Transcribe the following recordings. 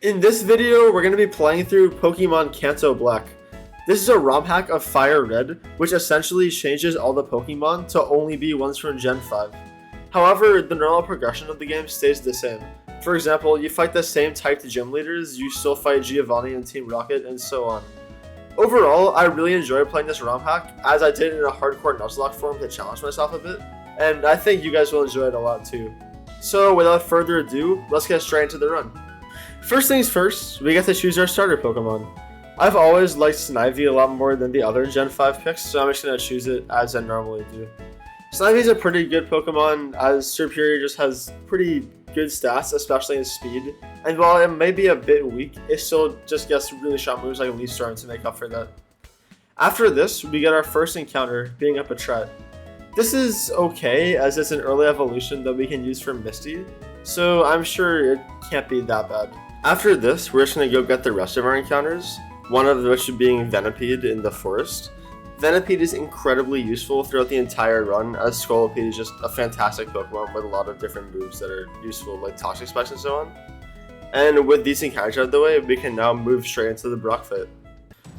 In this video, we're going to be playing through Pokemon Kanto Black. This is a ROM hack of Fire Red, which essentially changes all the Pokemon to only be ones from Gen 5. However, the normal progression of the game stays the same. For example, you fight the same typed gym leaders, you still fight Giovanni and Team Rocket, and so on. Overall, I really enjoy playing this ROM hack, as I did in a hardcore Nuzlocke forum to challenge myself a bit, and I think you guys will enjoy it a lot too. So without further ado, let's get straight into the run. First things first, we get to choose our starter Pokemon. I've always liked Snivy a lot more than the other Gen 5 picks, so I'm just going to choose it as I normally do. Snivy is a pretty good Pokemon, as Superior just has pretty good stats, especially in speed, and while it may be a bit weak, it still just gets really strong moves like Leaf Storm to make up for that. After this, we get our first encounter, being a Patrat. This is okay, as it's an early evolution that we can use for Misty, so I'm sure it can't be that bad. After this, we're just going to go get the rest of our encounters, one of which being Venipede in the forest. Venipede is incredibly useful throughout the entire run, as Scolipede is just a fantastic Pokemon with a lot of different moves that are useful, like Toxic Spikes and so on. And with these encounters out of the way, we can now move straight into the Brock fight.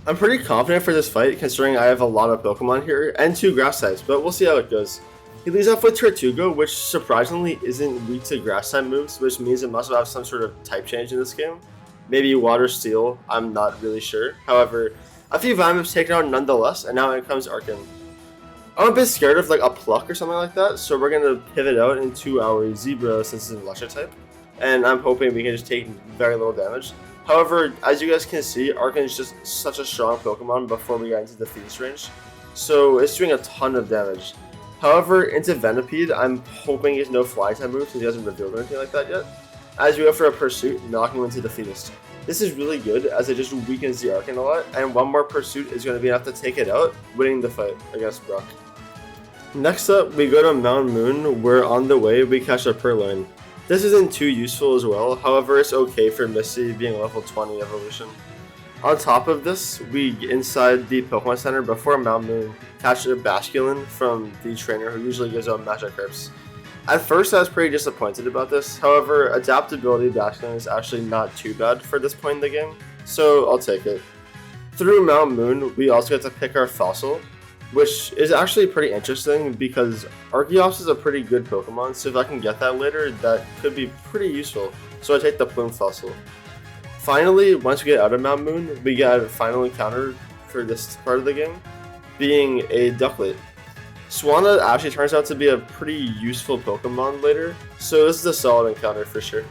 I'm pretty confident for this fight, considering I have a lot of Pokemon here, and 2 grass types, but we'll see how it goes. He leads off with Tortuga, which surprisingly isn't weak to grass type moves, which means it must have some sort of type change in this game. Maybe Water Steel, I'm not really sure. However, a few Vine moves taken out nonetheless, and now in comes Arcan. I'm a bit scared of like a Pluck or something like that, so we're going to pivot out into our Zebra since it's an electric type, and I'm hoping we can just take very little damage. However, as you guys can see, Arcan is just such a strong Pokemon before we get into the Defeatist range, so it's doing a ton of damage. However, into Venipede, I'm hoping he has no fly type move since he hasn't revealed anything like that yet, as we go for a Pursuit, knocking him into Defeatist. This is really good, as it just weakens the Arcan a lot, and one more Pursuit is going to be enough to take it out, winning the fight against Brock. Next up, we go to Mount Moon, where on the way we catch a Purloin. This isn't too useful as well, however it's okay for Misty being a level 20 evolution. On top of this, we inside the Pokemon Center before Mount Moon catch a Basculin from the trainer who usually gives out Magikarps. At first I was pretty disappointed about this, however adaptability Basculin is actually not too bad for this point in the game, so I'll take it. Through Mount Moon, we also get to pick our Fossil, which is actually pretty interesting because Archeops is a pretty good Pokemon, so if I can get that later, that could be pretty useful, so I take the Plume Fossil. Finally, once we get out of Mount Moon, we get a final encounter for this part of the game, being a Ducklet. Swanna actually turns out to be a pretty useful Pokemon later, so this is a solid encounter for sure.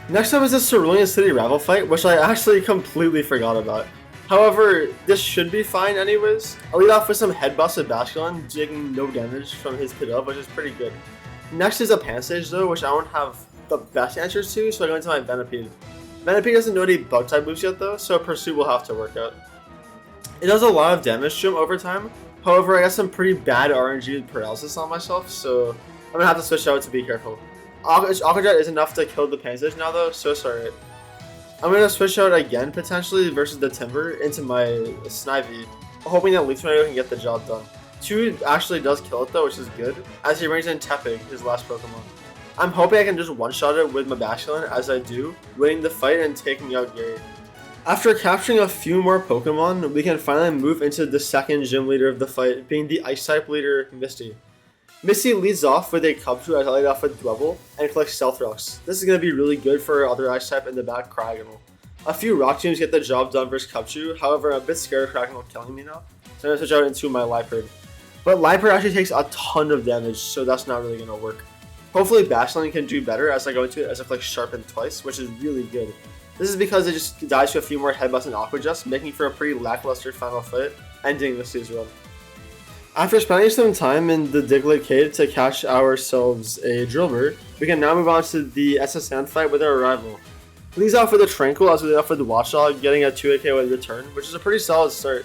Next up is the Cerulean City Rival fight, which I actually completely forgot about. However, this should be fine anyways. I'll lead off with some Headbutt with Basculin, taking no damage from his Pidove, which is pretty good. Next is a Pansage though, which I don't have the best answers to, so I go into my Venipede. Venipede doesn't know any bug type moves yet though, so Pursuit will have to work out. It does a lot of damage to him over time, however I got some pretty bad RNG paralysis on myself, so I'm going to have to switch out to be careful. Aqua Jet is enough to kill the Pansage now though, so sorry. I'm going to switch out again potentially versus the Timber into my Snivy, hoping that Leaf Tornado can get the job done. 2 actually does kill it though, which is good, as he brings in Tepig, his last Pokemon. I'm hoping I can just one-shot it with my Basculin as I do, winning the fight and taking out Gary. After capturing a few more Pokemon, we can finally move into the second gym leader of the fight, being the Ice-type leader, Misty. Misty leads off with a Cubchoo as I lead off with Dwebble, and collects Stealth Rocks. This is going to be really good for our other Ice-type in the back, Cryogonal. A few Rock teams get the job done versus Cubchoo, however I'm a bit scared of Cryogonal killing me now, so I'm going to switch out into my Liepard. But Liepard actually takes a ton of damage, so that's not really going to work. Hopefully Basculin can do better as I go into it as I click Sharpen twice, which is really good. This is because it just dies to a few more Headbutts and Aqua Jets, making for a pretty lackluster final fight, ending Misty's run. After spending some time in the Diglett Cave to catch ourselves a Drillbur, we can now move on to the SSN fight with our rival. He leads off with a Tranquil as we lead off with the Watchdog, getting a 2AK with return, which is a pretty solid start.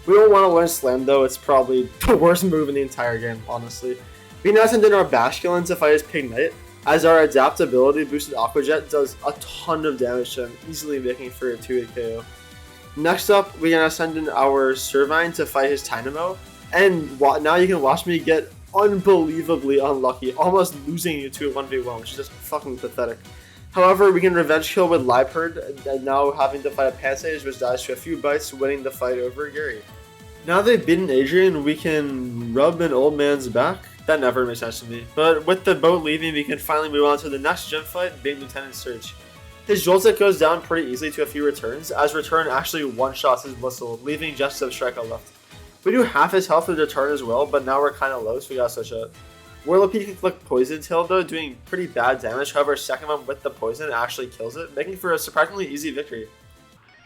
We don't want to learn Slam though, it's probably the worst move in the entire game, honestly. We now send in our Basculin to fight his Pignite, as our adaptability boosted Aqua Jet does a ton of damage to him, easily making for a 2-hit KO. Next up, we're going to send in our Servine to fight his Tynamo, and now you can watch me get unbelievably unlucky, almost losing you to a 1v1, which is just fucking pathetic. However, we can revenge kill with Liepard, and now having to fight a Pansage, which dies to a few bites, winning the fight over Gary. Now they've beaten Adrian, we can rub an old man's back. That never makes sense to me. But with the boat leaving, we can finally move on to the next gym fight, being Lieutenant Surge. His Joltik goes down pretty easily to a few returns, as return actually one-shots his whistle, leaving just a strike left. We do half his health with return as well, but now we're kind of low, so we gotta switch out. Whirlipede can click Poison Tail though, doing pretty bad damage, however second one with the poison actually kills it, making for a surprisingly easy victory.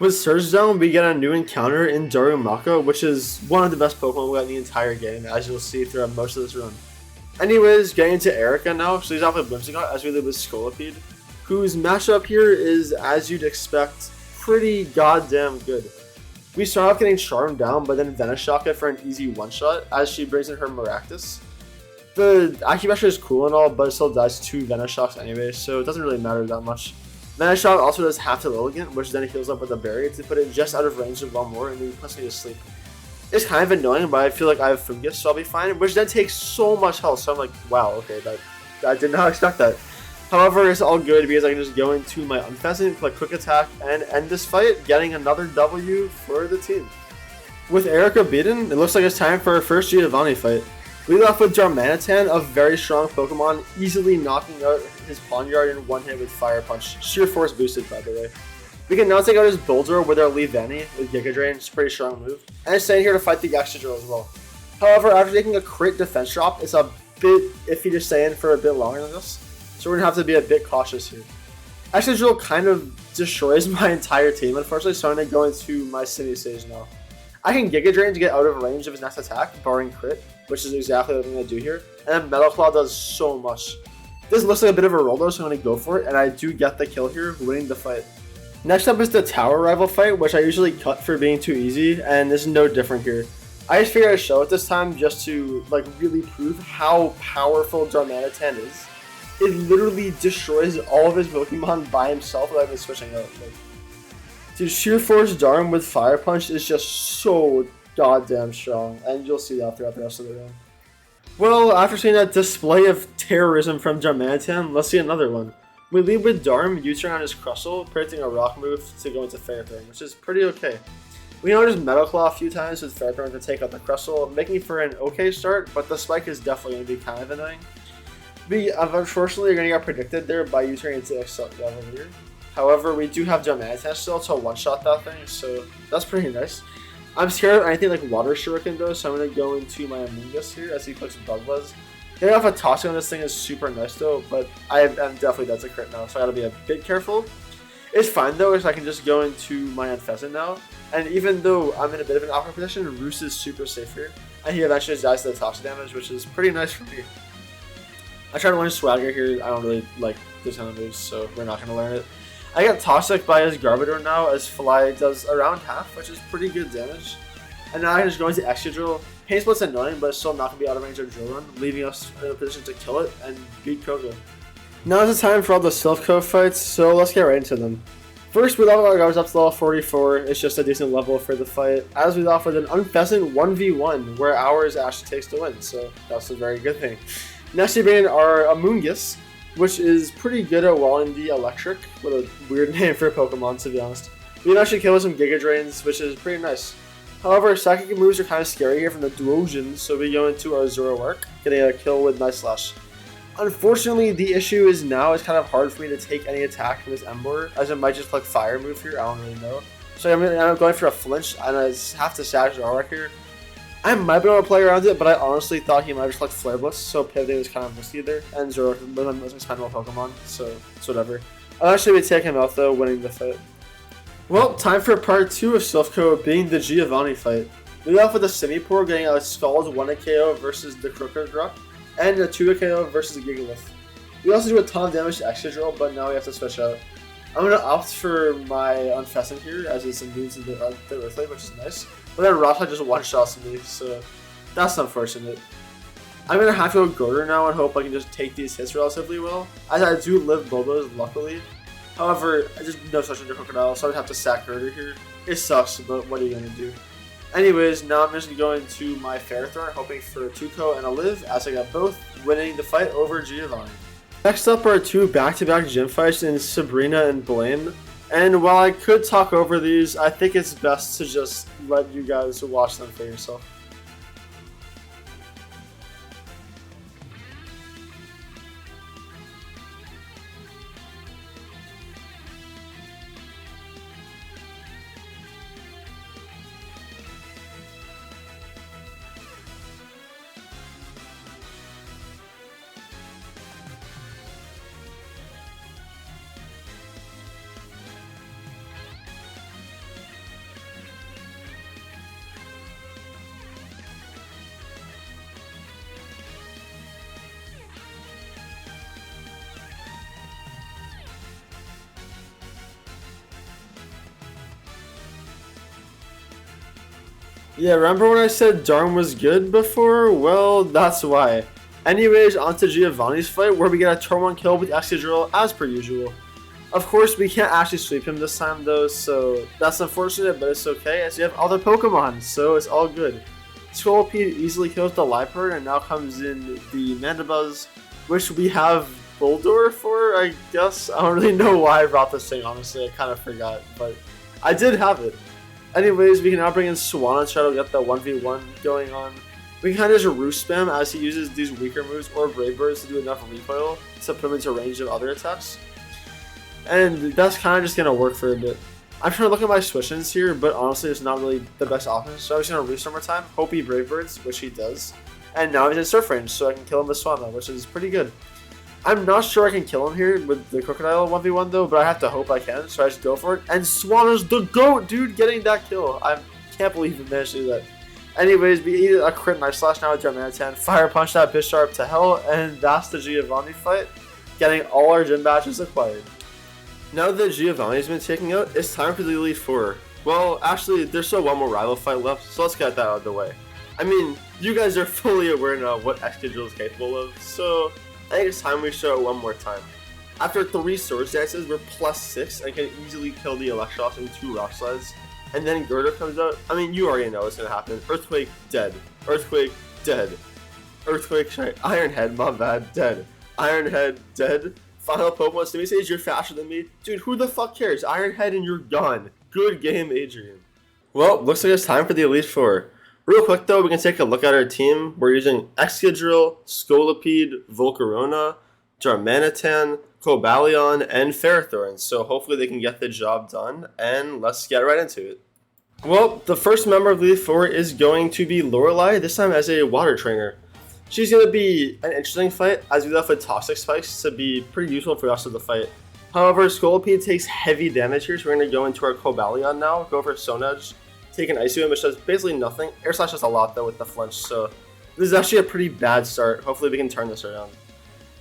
With Surge down, we get a new encounter in Darumaka, which is one of the best Pokemon we got in the entire game, as you'll see throughout most of this run. Anyways, getting into Erica now, so he's off with Whimsicott as we live with Scolipede, whose matchup here is, as you'd expect, pretty goddamn good. We start off getting Charmed down, but then Venoshock it for an easy one-shot, as she brings in her Maractus. The Acupressure is cool and all, but it still dies 2 Venoshocks anyway, so it doesn't really matter that much. Venoshock also does half to Lilligant, which then heals up with a berry to put it just out of range of one more and then puts me to sleep. It's kind of annoying, but I feel like I have Fungus, so I'll be fine, which then takes so much health, so I'm like, wow, okay, I did not expect that. However, it's all good because I can just go into my Unfezant, click Quick Attack, and end this fight, getting another W for the team. With Erica beaten, it looks like it's time for our first Giovanni fight. We lead off with Darmanitan, a very strong Pokemon, easily knocking out his Pawniard in one hit with Fire Punch, sheer force boosted by the way. We can now take out his Boulder with our Leavanny with Giga Drain, it's a pretty strong move, and it's staying here to fight the Excadrill as well. However, after taking a crit defense drop, it's a bit iffy to stay in for a bit longer than this, so we're going to have to be a bit cautious here. Excadrill kind of destroys my entire team, unfortunately, so I'm going to go into my City Stage now. I can Giga Drain to get out of range of his next attack, barring crit, which is exactly what I'm going to do here, and then Metal Claw does so much. This looks like a bit of a roll though, so I'm going to go for it, and I do get the kill here, winning the fight. Next up is the Tower Rival fight, which I usually cut for being too easy, and this is no different here. I just figured I'd show it this time just to really prove how powerful Darmanitan is. It literally destroys all of his Pokemon by himself without even switching out. Dude, Sheer Force Darm with Fire Punch is just so goddamn strong, and you'll see that throughout the rest of the round. Well, after seeing that display of terrorism from Darmanitan, let's see another one. We lead with Darm, U-turn on his Crustle, predicting a Rock move to go into Fair Thorn, which is pretty okay. We know just Metal Claw a few times with Fair Thorn to take out the Crustle, making for an okay start, but the Spike is definitely going to be kind of annoying. We unfortunately are going to get predicted there by U-turning into Cavalier. However, we do have Darmanitan still to one-shot that thing, so that's pretty nice. I'm scared of anything like Water Shuriken though, so I'm going to go into my Amoonguss here as he clicks Bug Buzz. Getting off a Toxic on this thing is super nice though, but I am definitely that's a crit now, so I gotta be a bit careful. It's fine though, because I can just go into my Unfezant now, and even though I'm in a bit of an awkward position, Roost is super safe here, and he eventually dies to the Toxic damage, which is pretty nice for me. I tried to learn Swagger here, I don't really like this kind of moves, so we're not going to learn it. I got Toxic by his Garbodor now, as Fly does around half, which is pretty good damage. And now I can just go into Excadrill. Pain Split's annoying, but it's still not going to be out of range of Drill Run, leaving us in a position to kill it and beat Koga. Now is the time for all the Silph fights, so let's get right into them. First, we level our guards up to level 44, it's just a decent level for the fight, as we offer an Unfezant 1v1, where ours actually takes to win, so that's a very good thing. Next we bring in our Amoonguss, which is pretty good at walling the Electric, what a weird name for a Pokemon to be honest. We can actually kill with some Giga Drains, which is pretty nice. However, Psychic moves are kind of scary here from the Duosion, so we go into our Zoroark, getting a kill with Night Slash. Unfortunately, the issue is now it's kind of hard for me to take any attack from this Ember, as it might just click Fire move here, I don't really know. So I'm going for a flinch, and I have to sash Zoroark here. I might be able to play around it, but I honestly thought he might just click Flare Blitz, so pivoting was kind of risky there, and Zoroark was my most expendable Pokemon, so it's whatever. I'll actually be taking him out though, winning the fight. Well, time for part 2 of Silph being the Giovanni fight. We lead off with a Simipour getting a Scald 1 KO versus the Crooked Rock, and a 2 KO versus the Gigalith. We also do a ton of damage to Excadrill, but now we have to switch out. I'm going to opt for my Unfezant here, as it's immune to the Earthquake, which is nice. But then Rockslide just one-shots me, so that's unfortunate. I'm going to have to go Gorder now and hope I can just take these hits relatively well, as I do live Bulbos, luckily. However, I just no such under Crocodile, so I'd have to sack Gorder here. It sucks, but what are you going to do? Anyways, now I'm just going to my Ferrothorn, hoping for a 2-ko and a live, as I got both, winning the fight over Giovanni. Next up are two back-to-back gym fights in Sabrina and Blaine. And while I could talk over these, I think it's best to just let you guys watch them for yourself. Yeah, remember when I said Darn was good before? Well, that's why. Anyways, on to Giovanni's fight, where we get a turn 1 kill with Excadrill as per usual. Of course, we can't actually sweep him this time though, so that's unfortunate, but it's okay, as we have other Pokemon, so it's all good. Scolipede easily kills the Liepard, and now comes in the Mandibuzz, which we have Bulldor for, I guess. I don't really know why I brought this thing, honestly, I kind of forgot, but I did have it. Anyways, we can now bring in Swan and try to get the 1v1 going on. We can kind of just roost spam as he uses these weaker moves or Brave Birds to do enough recoil to put him into range of other attacks. And that's kind of just going to work for a bit. I'm trying to look at my switch-ins here, but honestly it's not really the best option. So I'm just going to roost one more time, hope he Brave Birds, which he does. And now he's in surf range, so I can kill him with Swan now, which is pretty good. I'm not sure I can kill him here with the Crocodile 1v1 though, but I have to hope I can, so I just go for it. And Swan is the GOAT, dude, getting that kill. I can't believe he managed to do that. Anyways, we eat a crit Knife Slash now with Darmanitan, Fire Punch that Bisharp to hell, and that's the Giovanni fight, getting all our gym badges acquired. Now that Giovanni's been taken out, it's time for the Elite Four. Well, actually, there's still one more rival fight left, so let's get that out of the way. I mean, you guys are fully aware now of what Excadrill is capable of, so I think it's time we show it one more time. After 3 Sword Dances, we're +6 and can easily kill the Electros in 2 Rock Slides. And then Gerda comes out. I mean, you already know what's going to happen. Earthquake, dead. Earthquake, dead. Earthquake, sorry. Iron Head, my bad, dead. Iron Head, dead. Final Pokemon Stage, you're faster than me. Dude, who the fuck cares? Iron Head and you're gone. Good game, Adrian. Well, looks like it's time for the Elite Four. Real quick though, we can take a look at our team. We're using Excadrill, Scolipede, Volcarona, Darmanitan, Cobalion, and Ferrothorn. So hopefully they can get the job done, and let's get right into it. Well, the first member of the Elite Four is going to be Lorelei, this time as a water trainer. She's going to be an interesting fight, as we left with Toxic Spikes to be pretty useful for the rest of the fight. However, Scolipede takes heavy damage here, so we're going to go into our Cobalion now, go for Stone Edge. Take an Ice Beam, which does basically nothing. Air Slash does a lot though with the flinch, so this is actually a pretty bad start. Hopefully we can turn this around.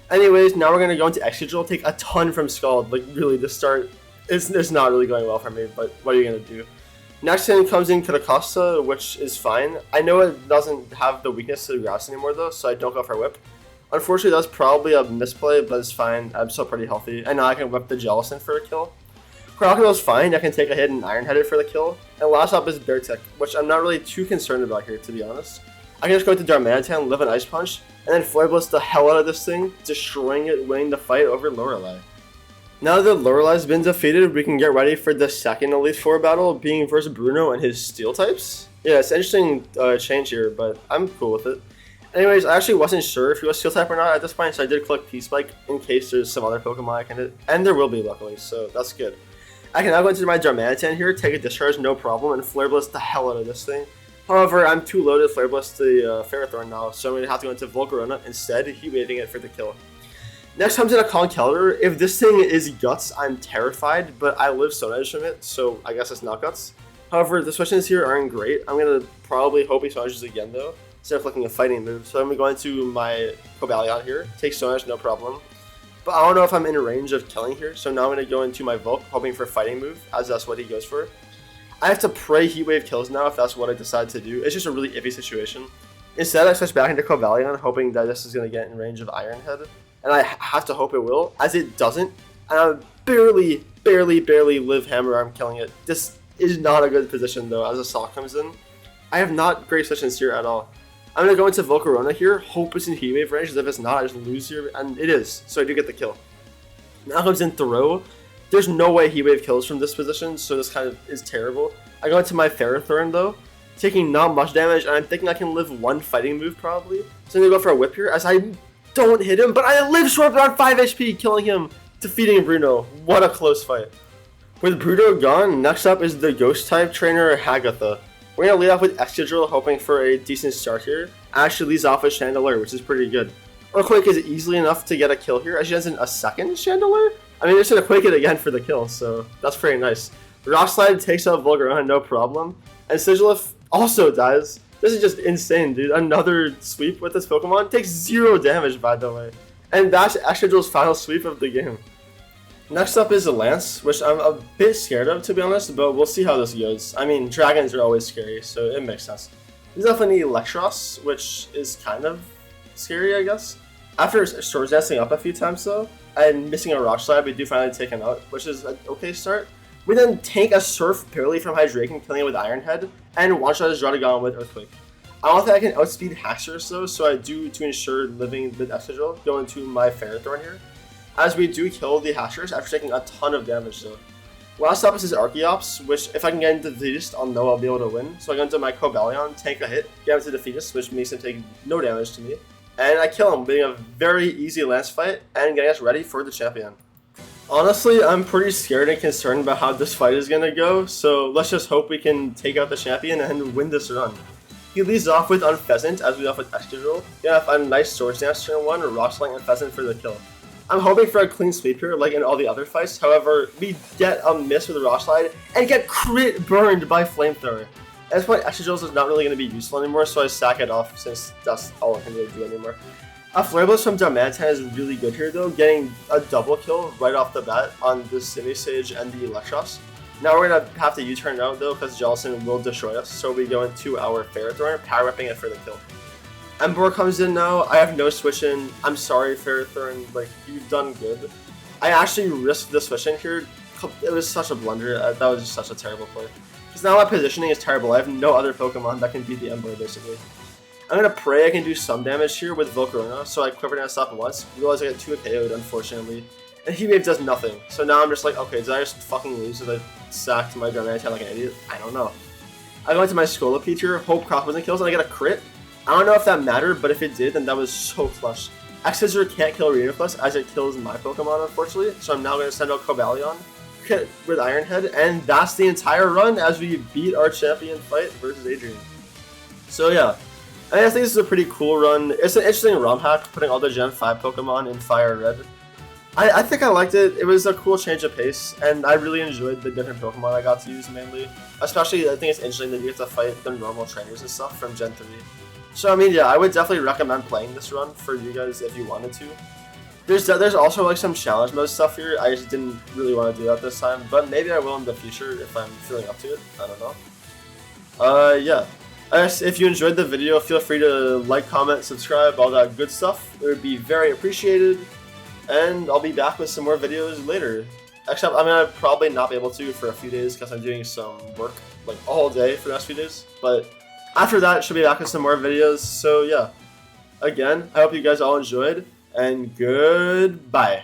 Anyways, now we're going to go into Excadrill, take a ton from Scald. Like really, the start is not really going well for me, but what are you going to do? Next in comes in Katacosta, which is fine. I know it doesn't have the weakness to the grass anymore though, so I don't go for Whip. Unfortunately, that's probably a misplay, but it's fine. I'm still pretty healthy. And now I can whip the Jellicent for a kill. Crocodile's fine, I can take a hit and Iron Headed for the kill. And last up is Beartick, which I'm not really too concerned about here, to be honest. I can just go to Darmanitan, live an Ice Punch, and then Flare Blitz the hell out of this thing, destroying it, winning the fight over Lorelei. Now that Lorelei's been defeated, we can get ready for the second Elite Four battle, being versus Bruno and his Steel types. Yeah, it's an interesting change here, but I'm cool with it. Anyways, I actually wasn't sure if he was Steel type or not at this point, so I did click P-Spike in case there's some other Pokemon I can hit. And there will be, luckily, so that's good. I can now go into my Darmanitan here, take a Discharge, no problem, and Flare Blitz the hell out of this thing. However, I'm too low to Flare Blitz the Ferrothorn now, so I'm going to have to go into Volcarona instead, Heat Waving it for the kill. Next comes in a Conkeldurr. If this thing is Guts, I'm terrified, but I live Stone Edge from it, so I guess it's not Guts. However, the switch-ins here aren't great. I'm going to probably hope he Stone Edges again though, instead of clicking a fighting move. So I'm going to go into my Cobalion here, take Stone Edge, no problem. But I don't know if I'm in range of killing here, so now I'm going to go into my Volk, hoping for fighting move, as that's what he goes for. I have to pray Heat Wave kills now if that's what I decide to do. It's just a really iffy situation. Instead, I switch back into Cobalion, hoping that this is going to get in range of Iron Head. And I have to hope it will, as it doesn't. And I barely live Hammer Arm killing it. This is not a good position though, as Assault comes in. I have not great switch-ins here at all. I'm going to go into Volcarona here, hope it's in Heat Wave range, if it's not, I just lose here, and it is, so I do get the kill. Now comes in Throw. There's no way Heat Wave kills from this position, so this kind of is terrible. I go into my Ferrothorn though, taking not much damage, and I'm thinking I can live one fighting move probably. So I'm going to go for a Whip here, as I don't hit him, but I live short around 5 HP, killing him, defeating Bruno. What a close fight. With Bruno gone, next up is the Ghost-type trainer, Hagatha. We're going to lead off with Excadrill, hoping for a decent start here. Actually leads off with Chandelure, which is pretty good. Earthquake is easily enough to get a kill here, as she has a second Chandelure. I mean, just going to Quake it again for the kill, so that's pretty nice. Rock Slide takes out Volcarona, no problem. And Sigilyph also dies. This is just insane, dude. Another sweep with this Pokemon. Takes 0 damage, by the way. And that's Excadrill's final sweep of the game. Next up is a Lance, which I'm a bit scared of, to be honest, but we'll see how this goes. I mean, dragons are always scary, so it makes sense. There's definitely Electros, which is kind of scary, I guess. After Swords Dancing up a few times, though, and missing a Rock Slide, we do finally take him out, which is an okay start. We then tank a Surf purely from Hydreigon, killing it with Iron Head, and one-shot his Druddigon with Earthquake. I don't think I can outspeed Haxorus though, so I do, to ensure living with Excadrill, go into my Ferrothorn here. As we do kill the Haxorus after taking a ton of damage though. Last up is his Archeops, which if I can get into Defeatist, I'll know I'll be able to win. So I go into my Cobalion, tank a hit, get him to Defeatist, which makes him take no damage to me. And I kill him, being a very easy Lance fight, and getting us ready for the champion. Honestly, I'm pretty scared and concerned about how this fight is going to go, so let's just hope we can take out the champion and win this run. He leads off with Unpheasant, as we lead off with Excadrill. You have a nice Swords Dance turn 1, Rock Slide and Pheasant for the kill. I'm hoping for a clean sweep here, like in all the other fights, however, we get a miss with the Rock Slide, and get crit burned by Flamethrower. At this point, Excadrill is not really going to be useful anymore, so I sack it off, since that's all I can really do anymore. A Flare Blast from Darmanitan is really good here though, getting a double kill right off the bat on the Simisage and the Electros. Now we're going to have to U-turn out though, because Jellicent will destroy us, so we go into our Ferrothorn, power whipping it for the kill. Emboar comes in now, I have no switch in, I'm sorry Ferrothorn, like, you've done good. I actually risked the switch in here, it was such a blunder, that was just such a terrible play. Because now my positioning is terrible, I have no other Pokemon that can beat the Emboar basically. I'm going to pray I can do some damage here with Volcarona, so I Quiver Dance up once, realize I get 2 KO'd unfortunately, and Heat Wave does nothing, so now I'm just like, okay, did I just fucking lose if I sacked my Darmanitan like an idiot? I don't know. I go into my Scolipede here, hope Cross Poison kills, and I get a crit. I don't know if that mattered, but if it did, then that was so clutch. X-Scissor can't kill Renoflux as it kills my Pokemon unfortunately, so I'm now going to send out Cobalion with Iron Head, and that's the entire run as we beat our champion fight versus Adrian. So yeah. I think this is a pretty cool run. It's an interesting ROM hack, putting all the Gen 5 Pokemon in Fire Red. I think I liked it. It was a cool change of pace, and I really enjoyed the different Pokemon I got to use mainly. Especially, I think it's interesting that you get to fight the normal trainers and stuff from Gen 3. So, I mean, yeah, I would definitely recommend playing this run for you guys if you wanted to. There's also, like, some challenge mode stuff here. I just didn't really want to do that this time, but maybe I will in the future if I'm feeling up to it. I don't know. Yeah. If you enjoyed the video, feel free to like, comment, subscribe, all that good stuff. It would be very appreciated. And I'll be back with some more videos later. Except I'm going to probably not be able to for a few days because I'm doing some work like all day for the next few days. But after that, should be back with some more videos. So yeah, again, I hope you guys all enjoyed. And goodbye.